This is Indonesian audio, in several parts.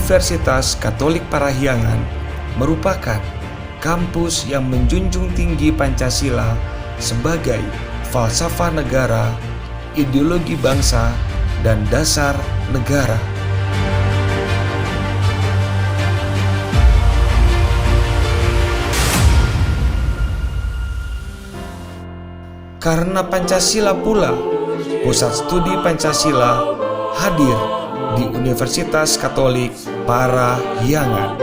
Universitas Katolik Parahyangan merupakan kampus yang menjunjung tinggi Pancasila sebagai falsafah negara, ideologi bangsa, dan dasar negara. Karena Pancasila pula, Pusat Studi Pancasila hadir di Universitas Katolik Parahyangan.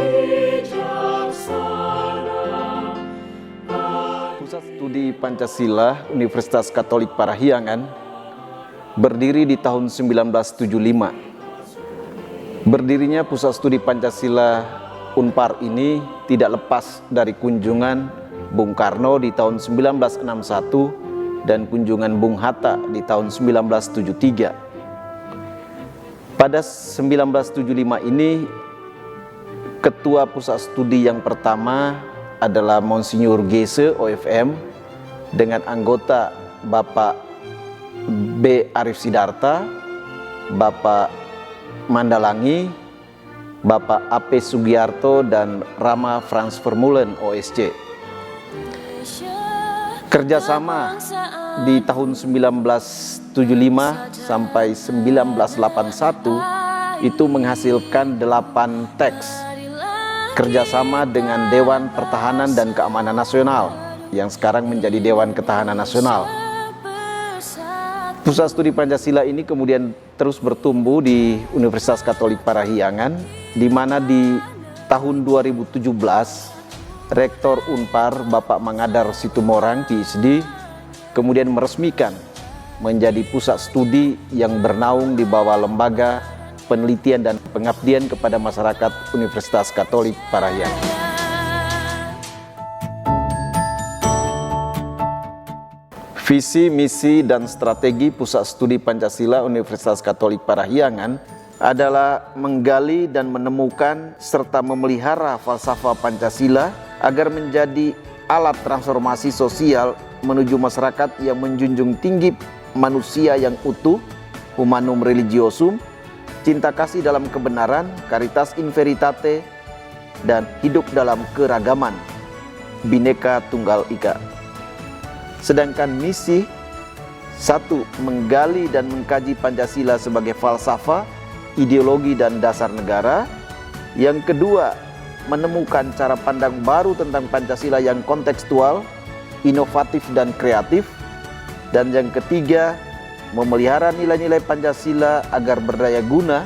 Pusat Studi Pancasila Universitas Katolik Parahyangan berdiri di tahun 1975. Berdirinya Pusat Studi Pancasila Unpar ini tidak lepas dari kunjungan Bung Karno di tahun 1961 dan kunjungan Bung Hatta di tahun 1973. Pada 1975 ini, Ketua Pusat Studi yang pertama adalah Monsinyur Gese OFM dengan anggota Bapak B. Arif Sidarta, Bapak Mandalangi, Bapak A.P. Sugiarto, dan Rama Frans Vermeulen OSC. Kerjasama di tahun 1975 sampai 1981 itu menghasilkan 8 teks kerjasama dengan Dewan Pertahanan dan Keamanan Nasional yang sekarang menjadi Dewan Ketahanan Nasional. Pusat Studi Pancasila ini kemudian terus bertumbuh di Universitas Katolik Parahyangan, di mana di tahun 2017 Rektor Unpar Bapak Mangadar Situmorang PhD kemudian meresmikan menjadi pusat studi yang bernaung di bawah Lembaga Penelitian dan Pengabdian kepada Masyarakat Universitas Katolik Parahyangan. Visi, misi, dan strategi Pusat Studi Pancasila Universitas Katolik Parahyangan adalah menggali dan menemukan serta memelihara falsafah Pancasila agar menjadi alat transformasi sosial menuju masyarakat yang menjunjung tinggi manusia yang utuh, humanum religiosum, cinta kasih dalam kebenaran, caritas in veritate, dan hidup dalam keragaman, Bhinneka Tunggal Ika. Sedangkan misi, 1. Menggali dan mengkaji Pancasila sebagai falsafah, ideologi, dan dasar negara. Yang kedua, menemukan cara pandang baru tentang Pancasila yang kontekstual, inovatif, dan kreatif. Dan yang ketiga, memelihara nilai-nilai Pancasila agar berdaya guna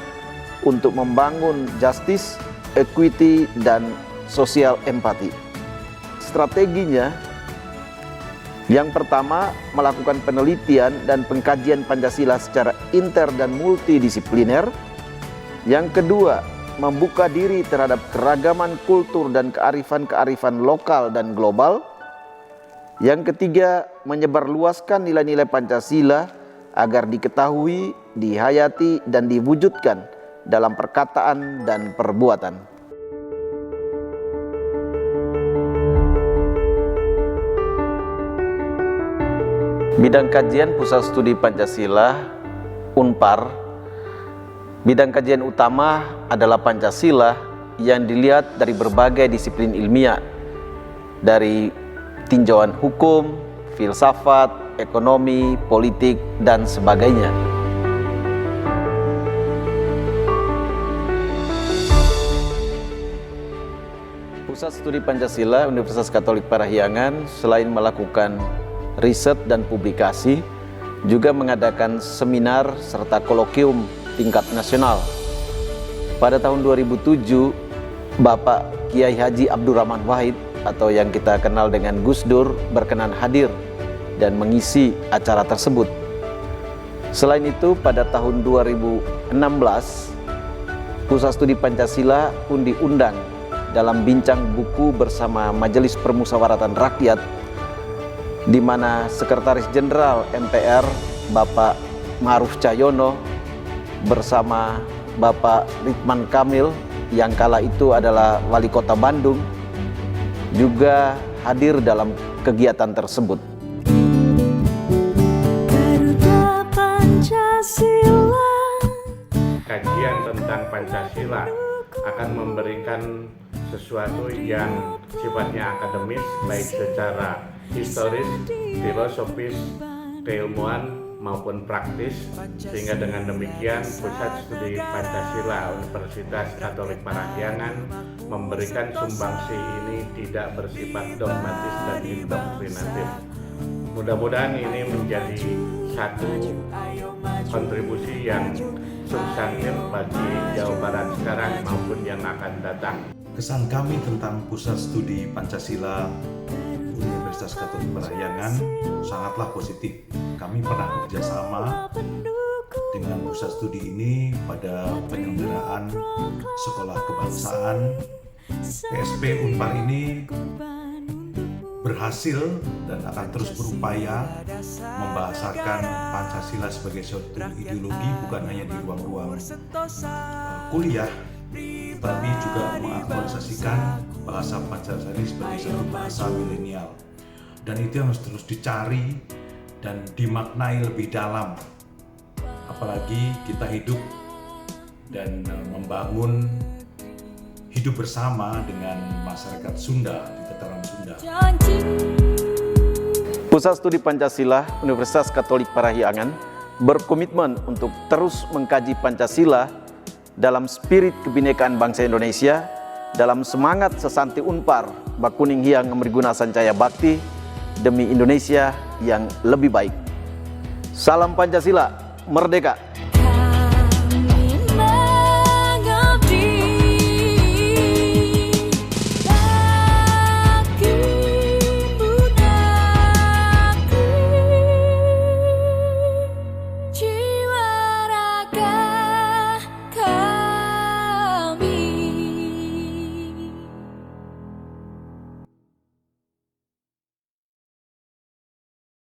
untuk membangun justice, equity, dan social empathy. Strateginya, yang pertama, melakukan penelitian dan pengkajian Pancasila secara inter dan multidisipliner. Yang kedua, membuka diri terhadap keragaman kultur dan kearifan-kearifan lokal dan global. Yang ketiga, menyebarluaskan nilai-nilai Pancasila agar diketahui, dihayati, dan diwujudkan dalam perkataan dan perbuatan. Bidang kajian Pusat Studi Pancasila Unpar. Bidang kajian utama adalah Pancasila yang dilihat dari berbagai disiplin ilmiah, dari tinjauan hukum, filsafat, ekonomi, politik, dan sebagainya. Pusat Studi Pancasila Universitas Katolik Parahyangan selain melakukan riset dan publikasi, juga mengadakan seminar serta kolokium tingkat nasional. Pada tahun 2007, Bapak Kiai Haji Abdurrahman Wahid atau yang kita kenal dengan Gus Dur berkenan hadir dan mengisi acara tersebut. Selain itu, pada tahun 2016, Pusat Studi Pancasila pun diundang dalam bincang buku bersama Majelis Permusyawaratan Rakyat, di mana Sekretaris Jenderal MPR Bapak Ma'ruf Cahyono bersama Bapak Ridwan Kamil yang kala itu adalah Wali Kota Bandung juga hadir dalam kegiatan tersebut. Garuda Pancasila. Kajian tentang Pancasila akan memberikan sesuatu yang sifatnya akademis, baik secara historis, filosofis, keilmuan maupun praktis, sehingga dengan demikian Pusat Studi Pancasila Universitas Katolik Parahyangan memberikan sumbangsi ini tidak bersifat dogmatis dan indoktrinatif. Mudah-mudahan ini menjadi satu kontribusi yang substantif bagi Jawa Barat sekarang maupun yang akan datang. Kesan kami tentang Pusat Studi Pancasila Universitas Katolik Parahyangan sangatlah positif. Kami pernah bekerjasama dengan pusat studi ini pada penyelenggaraan sekolah kebangsaan. PSP Unpar ini berhasil dan akan terus berupaya membahasakan Pancasila sebagai suatu ideologi, bukan hanya di ruang-ruang kuliah, tetapi juga mengaktualisasikan bahasa Pancasila sebagai satu bahasa milenial. Dan itu yang harus terus dicari dan dimaknai lebih dalam. Apalagi kita hidup dan membangun hidup bersama dengan masyarakat Sunda di tataran Sunda. Pusat Studi Pancasila Universitas Katolik Parahyangan berkomitmen untuk terus mengkaji Pancasila dalam spirit kebinekaan bangsa Indonesia, dalam semangat sesanti Unpar, Bakuning Hyang Meriguna Sancaya Bakti, demi Indonesia yang lebih baik. Salam Pancasila, merdeka!